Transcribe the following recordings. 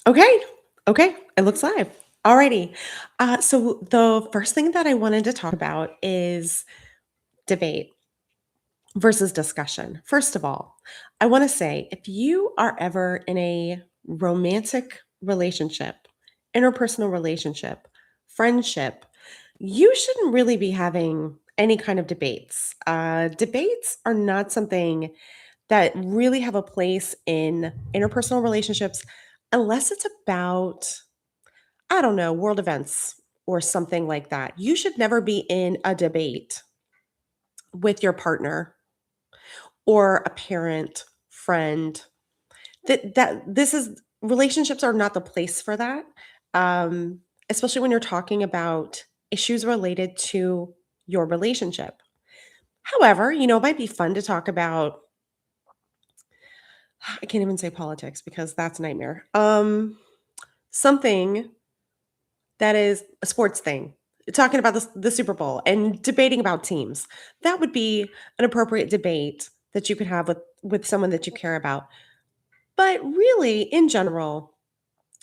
Okay. Okay. It looks live. Alrighty. So the first thing that I wanted to talk about is debate versus discussion. First of all, I want to say if you are ever in a romantic relationship, interpersonal relationship, friendship, you shouldn't really be having any kind of debates. Debates are not something that really have a place in interpersonal relationships unless it's about, I don't know, world events or something like that. You should never be in a debate with your partner or a parent, friend. That this is relationships are not the place for that. Um, Especially when you're talking about issues related to your relationship. However, it might be fun to talk about I can't even say politics because that's a nightmare. Something that is a sports thing, talking about the Super Bowl and debating about teams. That would be an appropriate debate that you could have with someone that you care about. But really, in general,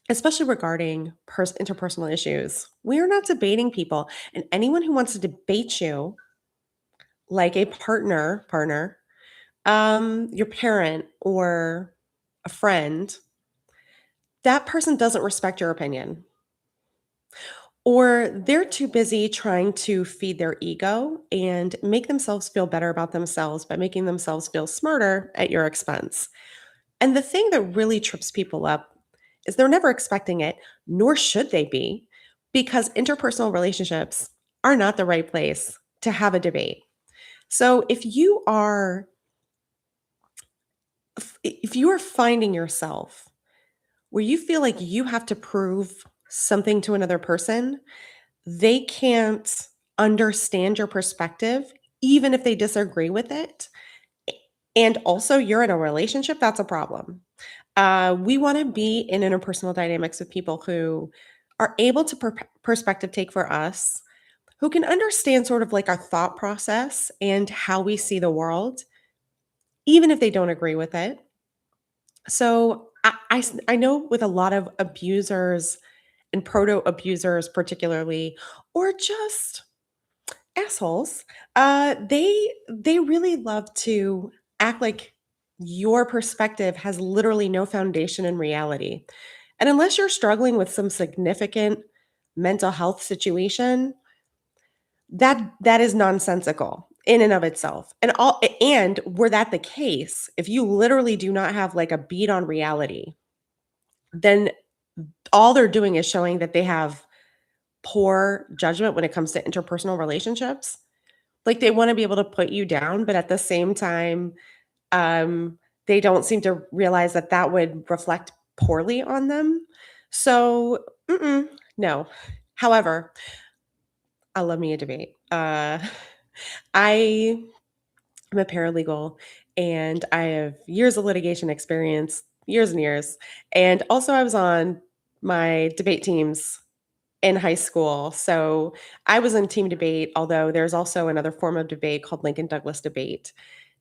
especially regarding interpersonal issues, we are not debating people. And anyone who wants to debate you, like a partner, your parent or a friend, that person doesn't respect your opinion. Or they're too busy trying to feed their ego and make themselves feel better about themselves by making themselves feel smarter at your expense. And the thing that really trips people up is they're never expecting it, nor should they be, because interpersonal relationships are not the right place to have a debate. So if you are finding yourself where you feel like you have to prove something to another person, they can't understand your perspective, even if they disagree with it. And also, you're in a relationship, that's a problem. We want to be in interpersonal dynamics with people who are able to perspective take for us, who can understand sort of like our thought process and how we see the world, even if they don't agree with it. So I know with a lot of abusers and proto abusers, particularly, or just assholes, they really love to act like your perspective has literally no foundation in reality. And unless you're struggling with some significant mental health situation, that is nonsensical in and of itself. And were that the case, if you literally do not have like a beat on reality, then all they're doing is showing that they have poor judgment when it comes to interpersonal relationships. Like, they wanna be able to put you down, but at the same time, um, they don't seem to realize that that would reflect poorly on them. So, no. However, I love me a debate. I am a paralegal, and I have years of litigation experience, years and years, and also I was on my debate teams in high school. So I was in team debate, although there's also another form of debate called Lincoln Douglas debate.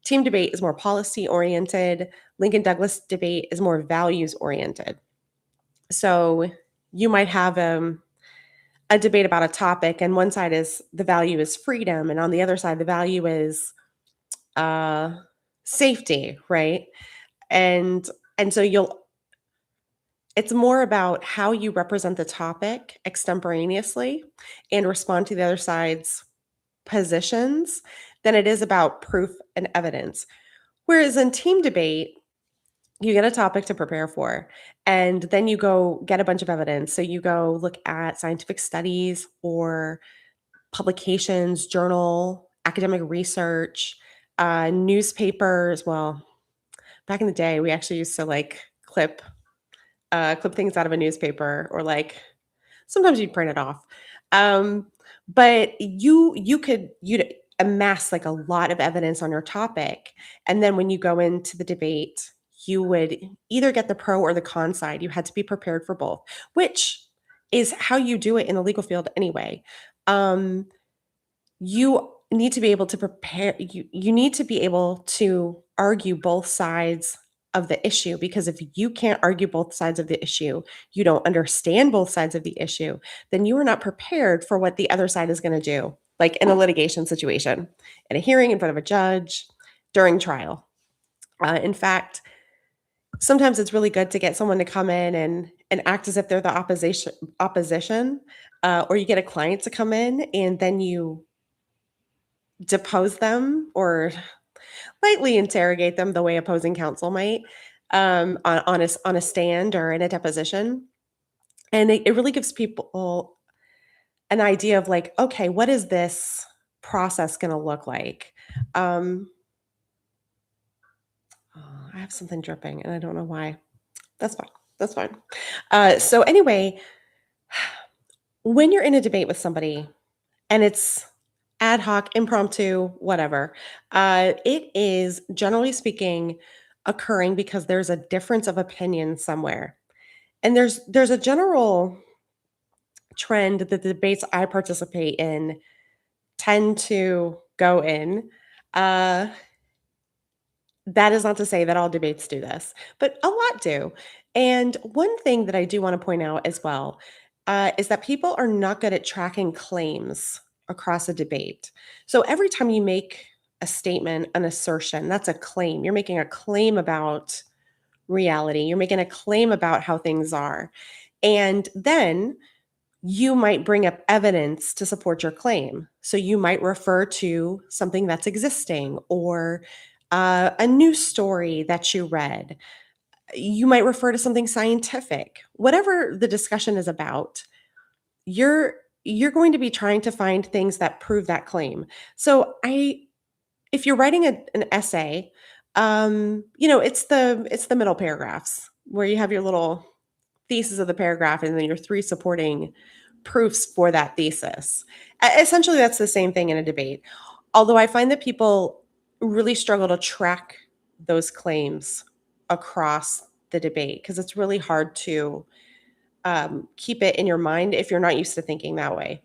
Team debate is more policy oriented. Lincoln Douglas debate is more values oriented. So you might have a debate about a topic, and one side is the value is freedom, and on the other side, the value is uh, safety, right? And and so you'll it's more about how you represent the topic extemporaneously and respond to the other side's positions than it is about proof and evidence. Whereas in team debate, you get a topic to prepare for, and then you go get a bunch of evidence. So you go look at scientific studies or publications, journal, academic research, newspapers. Well, back in the day, we actually used to like clip things out of a newspaper, or like sometimes you'd print it off. Um, but you'd amass like a lot of evidence on your topic, and then when you go into the debate, you would either get the pro or the con side. You had to be prepared for both, which is how you do it in the legal field anyway. Um, you need to be able to prepare. You need to be able to argue both sides of the issue, because if you can't argue both sides of the issue, you don't understand both sides of the issue, then you are not prepared for what the other side is going to do, like in a litigation situation, in a hearing in front of a judge, during trial. In fact, sometimes it's really good to get someone to come in and act as if they're the opposition, or you get a client to come in and then you depose them or lightly interrogate them the way opposing counsel might, on a stand or in a deposition. And it really gives people an idea of like, okay, what is this process going to look like? Um, oh, I have something dripping and I don't know why. That's fine. That's fine. So anyway, when you're in a debate with somebody and it's ad hoc, impromptu, whatever, it is generally speaking occurring because there's a difference of opinion somewhere. And there's a general trend that the debates I participate in tend to go in. Uh, that is not to say that all debates do this, but a lot do. And one thing that I do want to point out as well, is that people are not good at tracking claims across a debate. So every time you make a statement, an assertion, that's a claim. You're making a claim about reality, you're making a claim about how things are. And then you might bring up evidence to support your claim. So you might refer to something that's existing or a news story that you read. You might refer to something scientific. Whatever the discussion is about, you're you're going to be trying to find things that prove that claim. So if you're writing an essay, it's the middle paragraphs where you have your little thesis of the paragraph and then your three supporting proofs for that thesis. Essentially, that's the same thing in a debate. Although I find that people really struggle to track those claims across the debate because it's really hard to keep it in your mind if you're not used to thinking that way.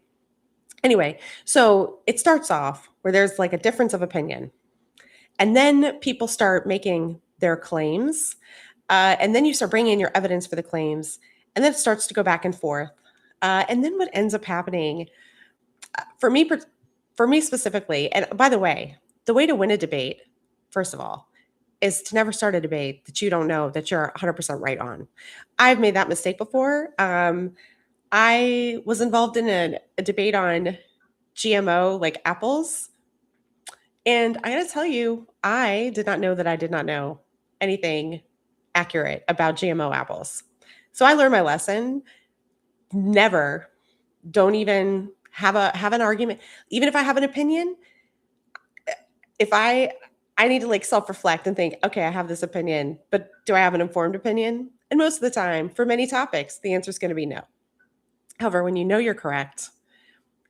Anyway, so it starts off where there's like a difference of opinion, and then people start making their claims, and then you start bringing in your evidence for the claims, and then it starts to go back and forth. And then what ends up happening for me, for me specifically, and by the way to win a debate, first of all, is to never start a debate that you don't know that you're 100% right on. I've made that mistake before. I was involved in a debate on GMO, like apples. And I gotta tell you, I did not know that I did not know anything accurate about GMO apples. So I learned my lesson. Never, don't even have an argument. Even if I have an opinion, if I need to like self-reflect and think, okay, I have this opinion, but do I have an informed opinion? And most of the time, for many topics, the answer is going to be no. However, when you know you're correct,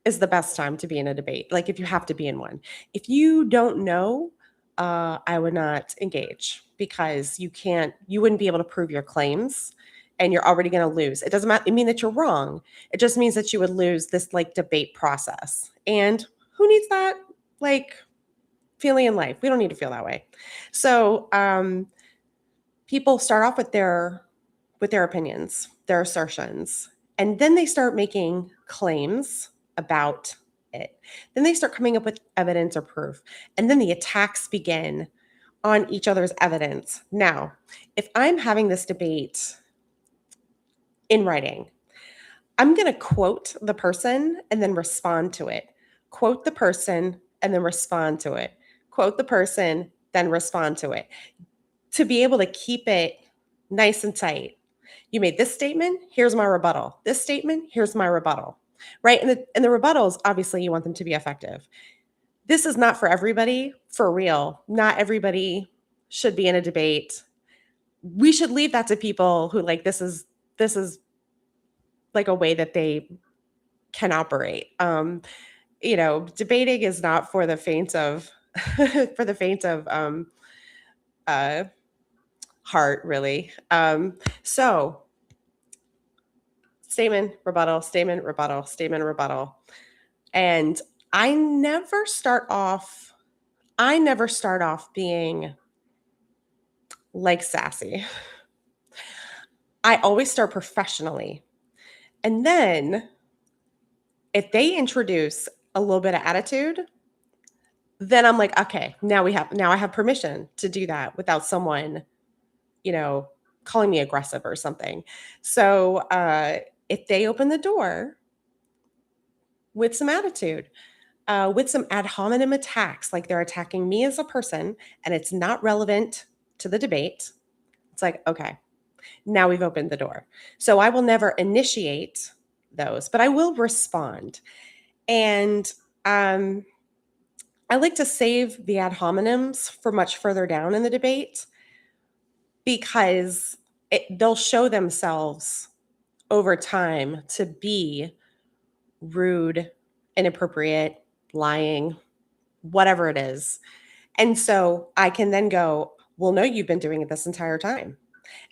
is the best time to be in a debate. Like if you have to be in one. If you don't know, I would not engage because you wouldn't be able to prove your claims and you're already going to lose. It doesn't mean that you're wrong. It just means that you would lose this like debate process. And who needs that like feeling in life? We don't need to feel that way. So people start off with their opinions, their assertions, and then they start making claims about it. Then they start coming up with evidence or proof. And then the attacks begin on each other's evidence. Now, if I'm having this debate in writing, I'm going to quote the person and then respond to it. Quote the person and then respond to it. Quote the person, then respond to it. To be able to keep it nice and tight. You made this statement, here's my rebuttal. This statement, here's my rebuttal. Right? And the rebuttals, obviously, you want them to be effective. This is not for everybody, for real. Not everybody should be in a debate. We should leave that to people who like this is like a way that they can operate. Debating is not for the faint of for the faint of uh heart, really. So statement, rebuttal, statement, rebuttal, statement, rebuttal. And I never start off I never start off being like sassy. I always start professionally. And then if they introduce a little bit of attitude, then I'm like, okay, now I have permission to do that without someone, you know, calling me aggressive or something. So if they open the door with some attitude, with some ad hominem attacks, like they're attacking me as a person and it's not relevant to the debate, it's like, okay, now we've opened the door. So I will never initiate those, but I will respond. And um, I like to save the ad hominems for much further down in the debate because they'll show themselves over time to be rude, inappropriate, lying, whatever it is. And so I can then go, well, no, you've been doing it this entire time.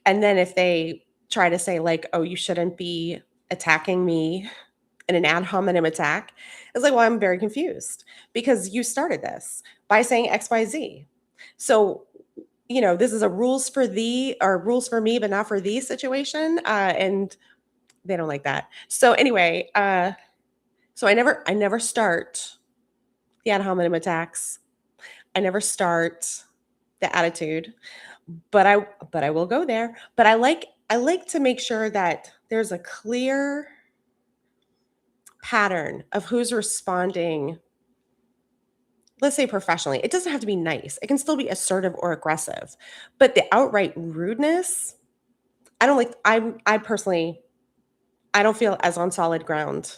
And then if they try to say, like, oh, you shouldn't be attacking me in an ad hominem attack, it's like, well, I'm very confused because you started this by saying XYZ. So, this is a rules for thee or rules for me, but not for thee situation. And they don't like that. So anyway, so I never start the ad hominem attacks. I never start the attitude, but I will go there. But I like to make sure that there's a clear pattern of who's responding, let's say professionally. It doesn't have to be nice. It can still be assertive or aggressive. But the outright rudeness, I don't like I personally I don't feel as on solid ground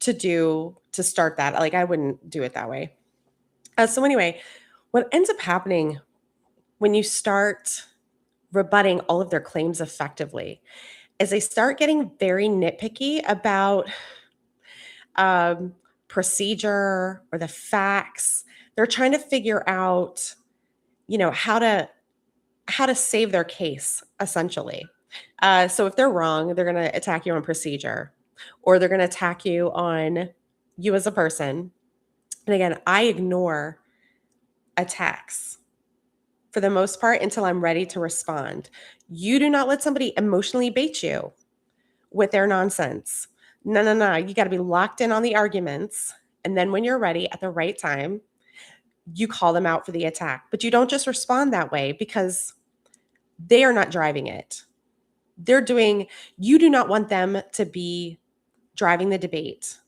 to start that. Like I wouldn't do it that way. So anyway, what ends up happening when you start rebutting all of their claims effectively is they start getting very nitpicky about um, procedure or the facts. They're trying to figure out, how to save their case essentially. So if they're wrong, they're going to attack you on procedure, or they're going to attack you on you as a person. And again, I ignore attacks for the most part until I'm ready to respond. You do not let somebody emotionally bait you with their nonsense. No, no, no. You got to be locked in on the arguments. And then when you're ready at the right time, you call them out for the attack. But you don't just respond that way because they are not driving it. You do not want them to be driving the debate.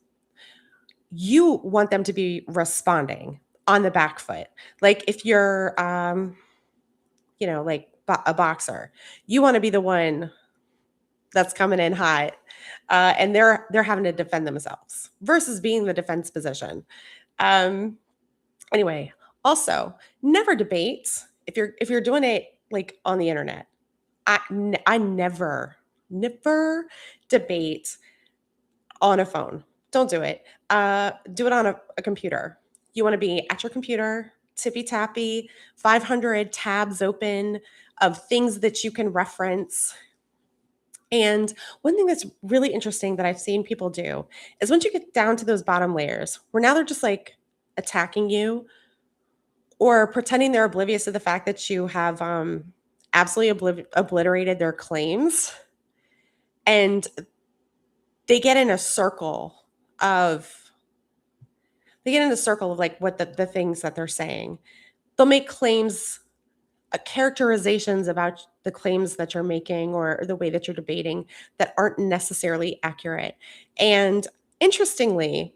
You want them to be responding on the back foot. Like if you're, like a boxer, you want to be the one that's coming in hot, and they're having to defend themselves versus being the defense position. Um, anyway, also never debate if you're doing it like on the internet. I never debate on a phone. Don't do it. Do it on a computer. You want to be at your computer, tippy tappy, 500 tabs open of things that you can reference. And one thing that's really interesting that I've seen people do is once you get down to those bottom layers, where now they're just like attacking you or pretending they're oblivious to the fact that you have absolutely obliterated their claims, and they get in a circle of like what the things that they're saying. They'll make claims, characterizations about the claims that you're making or the way that you're debating that aren't necessarily accurate. And interestingly,